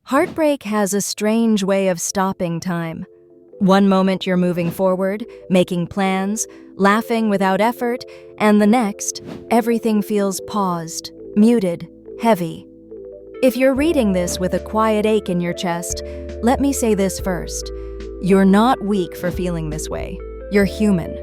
Heartbreak has a strange way of stopping time. One moment you're moving forward, making plans, laughing without effort, and the next, everything feels paused, muted, heavy. If you're reading this with a quiet ache in your chest, let me say this first. You're not weak for feeling this way. You're human.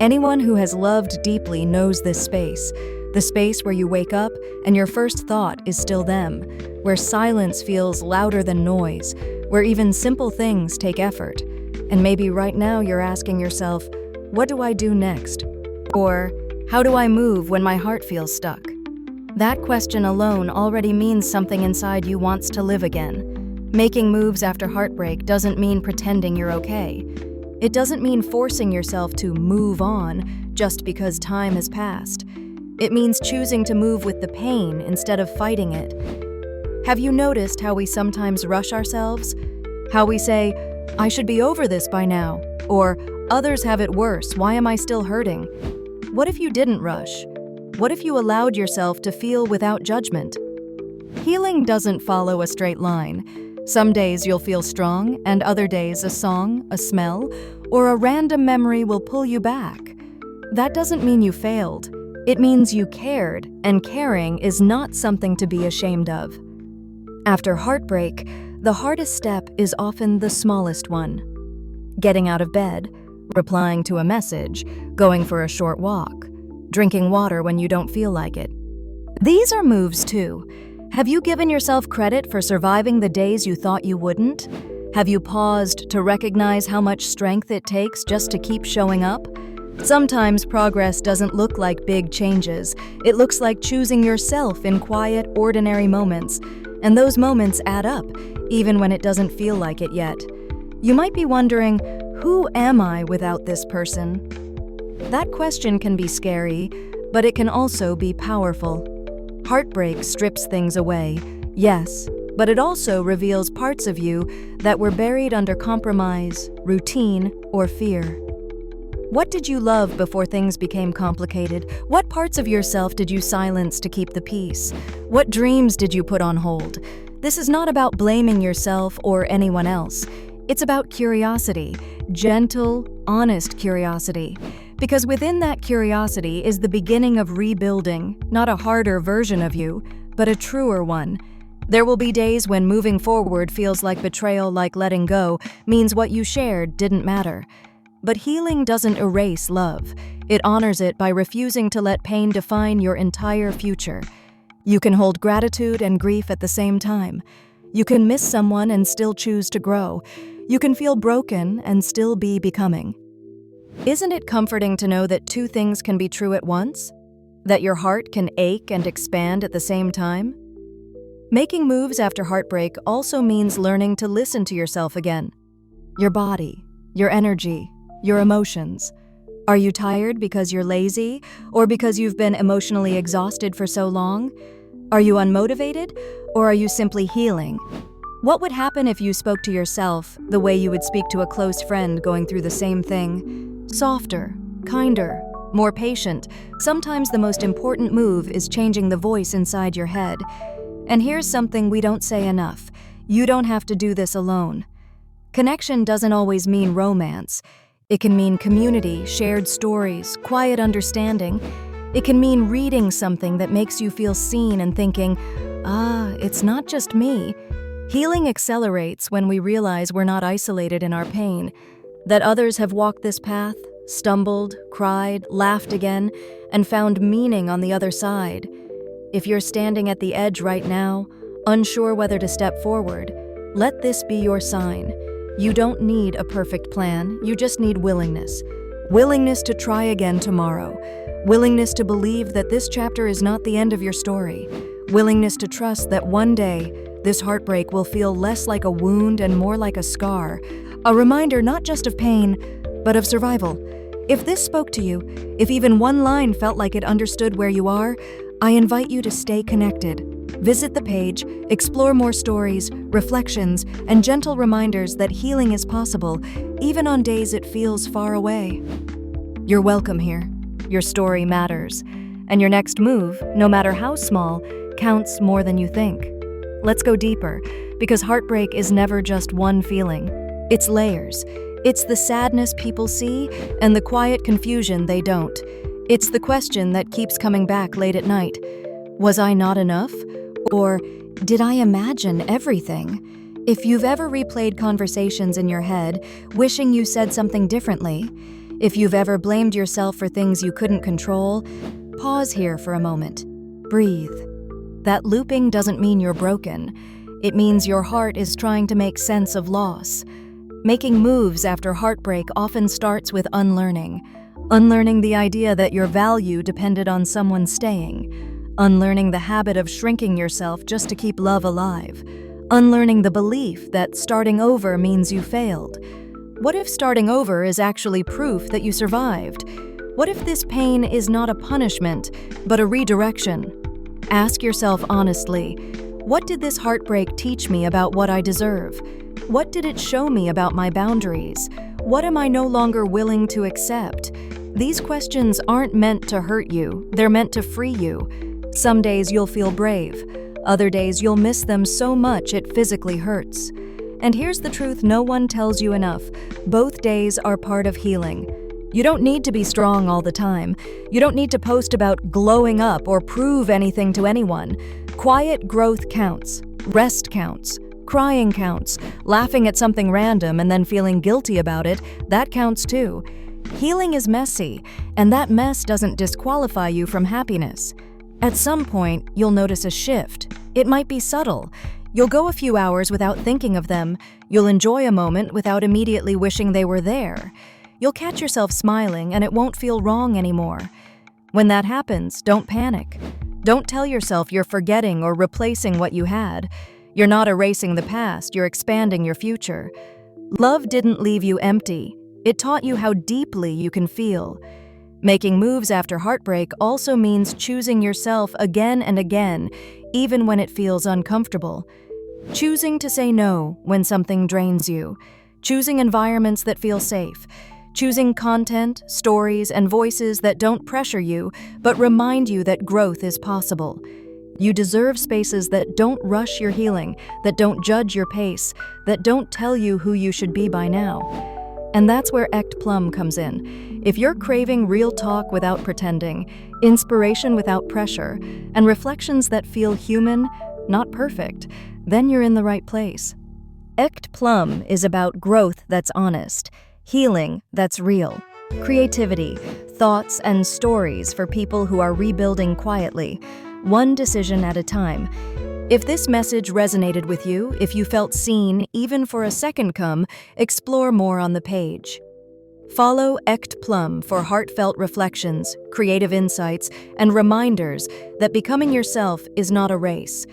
Anyone who has loved deeply knows this space. The space where you wake up and your first thought is still them, where silence feels louder than noise, where even simple things take effort. And maybe right now you're asking yourself, what do I do next? Or, how do I move when my heart feels stuck? That question alone already means something inside you wants to live again. Making moves after heartbreak doesn't mean pretending you're okay. It doesn't mean forcing yourself to move on just because time has passed. It means choosing to move with the pain instead of fighting it. Have you noticed how we sometimes rush ourselves? How we say, I should be over this by now, or others have it worse, why am I still hurting? What if you didn't rush? What if you allowed yourself to feel without judgment? Healing doesn't follow a straight line. Some days you'll feel strong, and other days a song, a smell, or a random memory will pull you back. That doesn't mean you failed. It means you cared, and caring is not something to be ashamed of. After heartbreak, the hardest step is often the smallest one. Getting out of bed, replying to a message, going for a short walk, drinking water when you don't feel like it. These are moves too. Have you given yourself credit for surviving the days you thought you wouldn't? Have you paused to recognize how much strength it takes just to keep showing up? Sometimes progress doesn't look like big changes. It looks like choosing yourself in quiet, ordinary moments. And those moments add up, even when it doesn't feel like it yet. You might be wondering, who am I without this person? That question can be scary, but it can also be powerful. Heartbreak strips things away, yes, but it also reveals parts of you that were buried under compromise, routine, or fear. What did you love before things became complicated? What parts of yourself did you silence to keep the peace? What dreams did you put on hold? This is not about blaming yourself or anyone else. It's about curiosity, gentle, honest curiosity. Because within that curiosity is the beginning of rebuilding, not a harder version of you, but a truer one. There will be days when moving forward feels like betrayal, like letting go, means what you shared didn't matter. But healing doesn't erase love. It honors it by refusing to let pain define your entire future. You can hold gratitude and grief at the same time. You can miss someone and still choose to grow. You can feel broken and still be becoming. Isn't it comforting to know that two things can be true at once? That your heart can ache and expand at the same time? Making moves after heartbreak also means learning to listen to yourself again. Your body, your energy, your emotions. Are you tired because you're lazy, or because you've been emotionally exhausted for so long? Are you unmotivated, or are you simply healing? What would happen if you spoke to yourself the way you would speak to a close friend going through the same thing? Softer, kinder, more patient. Sometimes the most important move is changing the voice inside your head. And here's something we don't say enough. You don't have to do this alone. Connection doesn't always mean romance. It can mean community, shared stories, quiet understanding. It can mean reading something that makes you feel seen and thinking, it's not just me. Healing accelerates when we realize we're not isolated in our pain, that others have walked this path, stumbled, cried, laughed again, and found meaning on the other side. If you're standing at the edge right now, unsure whether to step forward, let this be your sign. You don't need a perfect plan, you just need willingness. Willingness to try again tomorrow. Willingness to believe that this chapter is not the end of your story. Willingness to trust that one day, this heartbreak will feel less like a wound and more like a scar. A reminder not just of pain, but of survival. If this spoke to you, if even one line felt like it understood where you are, I invite you to stay connected. Visit the page, explore more stories, reflections, and gentle reminders that healing is possible, even on days it feels far away. You're welcome here. Your story matters. And your next move, no matter how small, counts more than you think. Let's go deeper, because heartbreak is never just one feeling. It's layers. It's the sadness people see and the quiet confusion they don't. It's the question that keeps coming back late at night. Was I not enough? Or did I imagine everything? If you've ever replayed conversations in your head, wishing you said something differently, if you've ever blamed yourself for things you couldn't control, pause here for a moment. Breathe. That looping doesn't mean you're broken. It means your heart is trying to make sense of loss. Making moves after heartbreak often starts with unlearning. Unlearning the idea that your value depended on someone staying. Unlearning the habit of shrinking yourself just to keep love alive. Unlearning the belief that starting over means you failed. What if starting over is actually proof that you survived? What if this pain is not a punishment, but a redirection? Ask yourself honestly, what did this heartbreak teach me about what I deserve? What did it show me about my boundaries? What am I no longer willing to accept? These questions aren't meant to hurt you, they're meant to free you. Some days you'll feel brave, other days you'll miss them so much it physically hurts. And here's the truth no one tells you enough. Both days are part of healing. You don't need to be strong all the time. You don't need to post about glowing up or prove anything to anyone. Quiet growth counts. Rest counts. Crying counts. Laughing at something random and then feeling guilty about it, that counts too. Healing is messy, and that mess doesn't disqualify you from happiness. At some point, you'll notice a shift. It might be subtle. You'll go a few hours without thinking of them. You'll enjoy a moment without immediately wishing they were there. You'll catch yourself smiling and it won't feel wrong anymore. When that happens, don't panic. Don't tell yourself you're forgetting or replacing what you had. You're not erasing the past, you're expanding your future. Love didn't leave you empty. It taught you how deeply you can feel. Making moves after heartbreak also means choosing yourself again and again, even when it feels uncomfortable. Choosing to say no when something drains you. Choosing environments that feel safe. Choosing content, stories, and voices that don't pressure you, but remind you that growth is possible. You deserve spaces that don't rush your healing, that don't judge your pace, that don't tell you who you should be by now. And that's where Echt Plum comes in. If you're craving real talk without pretending, inspiration without pressure, and reflections that feel human, not perfect, then you're in the right place. Echt Plum is about growth that's honest, healing that's real, creativity, thoughts, and stories for people who are rebuilding quietly, one decision at a time. If this message resonated with you, if you felt seen, even for a second, explore more on the page. Follow Echt Plum for heartfelt reflections, creative insights, and reminders that becoming yourself is not a race.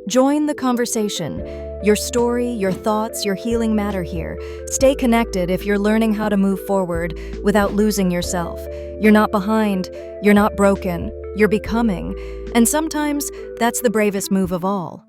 Join the conversation. Your story, your thoughts, your healing matter here. Stay connected if you're learning how to move forward without losing yourself. You're not behind, you're not broken, you're becoming. And sometimes that's the bravest move of all.